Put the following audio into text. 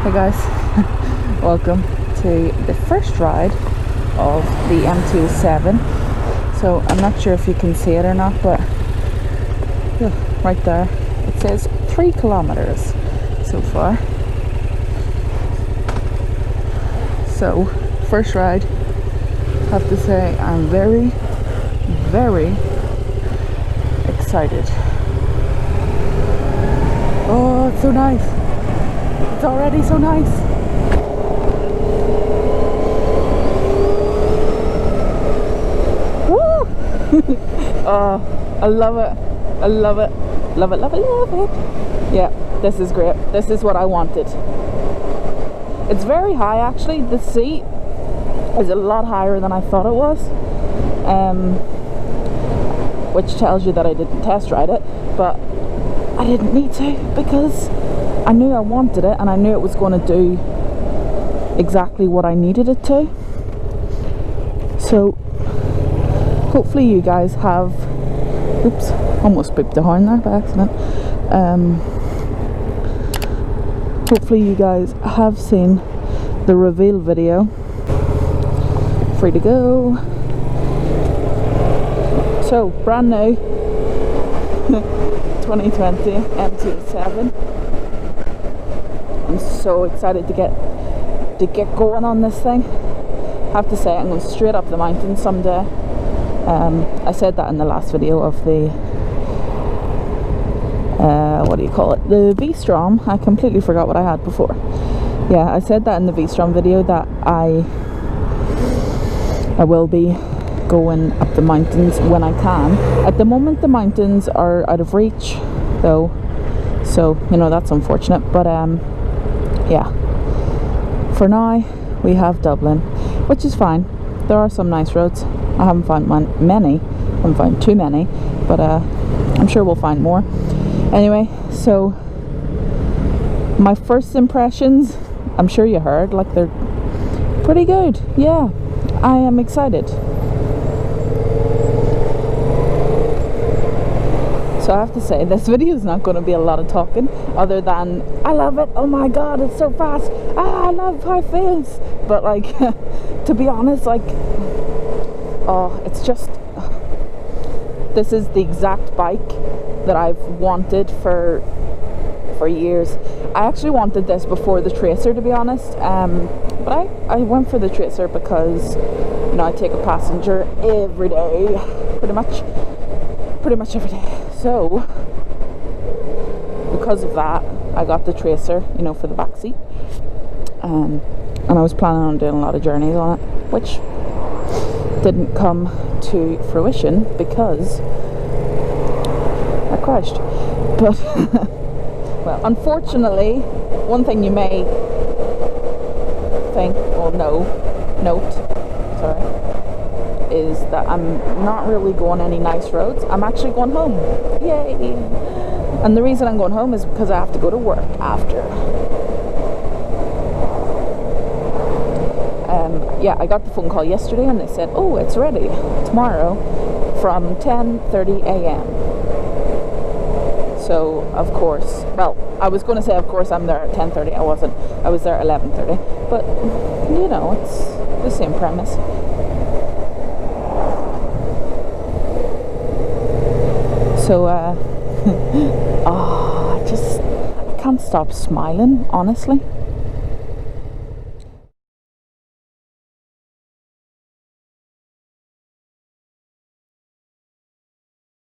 Hey guys, welcome to the first ride of the MT-07. So I'm not sure if you can see it or not, but right there it says 3 kilometers so far. So first ride, I have to say I'm very excited. Oh, it's so nice. It's already so nice. Woo! Oh, I love it. I love it. Love it, love it, love it. Yeah, this is great. This is what I wanted. It's very high actually. The seat is a lot higher than I thought it was. Which tells you that I didn't test ride it, but I didn't need to because I knew I wanted it and I knew it was going to do exactly what I needed it to. So hopefully you guys have, oops, almost booped the horn there by accident. Hopefully you guys have seen the reveal video. Free to go. So brand new 2020 MT-07. I'm so excited to get going on this thing. I have to say I'm going straight up the mountain someday. I said that in the last video of the what do you call it, the V-Strom. I completely forgot what I had before. Yeah, I said that in the V-Strom video that I will be going up the mountains when I can. At the moment the mountains are out of reach though, so you know that's unfortunate, but yeah, for now we have Dublin, which is fine. There are some nice roads. I haven't found many, I haven't found too many, but I'm sure we'll find more. Anyway, so my first impressions, I'm sure you heard, like they're pretty good. Yeah, I am excited. So I have to say, this video is not going to be a lot of talking, other than I love it, oh my god, it's so fast, I love how it feels. But like, to be honest, like, oh, it's just, this is the exact bike that I've wanted for years. I actually wanted this before the Tracer, to be honest, but I went for the Tracer because, you know, I take a passenger every day, pretty much every day. So because of that, I got the Tracer, you know, for the back seat, and I was planning on doing a lot of journeys on it, which didn't come to fruition because I crashed. But well, unfortunately, one thing you may think or note, sorry, is that I'm not really going any nice roads. I'm actually going home. Yay! And the reason I'm going home is because I have to go to work after. Yeah, I got the phone call yesterday and they said, oh, it's ready tomorrow from 10:30 a.m. So of course, well, I was going to say of course I'm there at 10:30. I wasn't. I was there at 11:30. But you know, it's the same premise. So I can't stop smiling, honestly.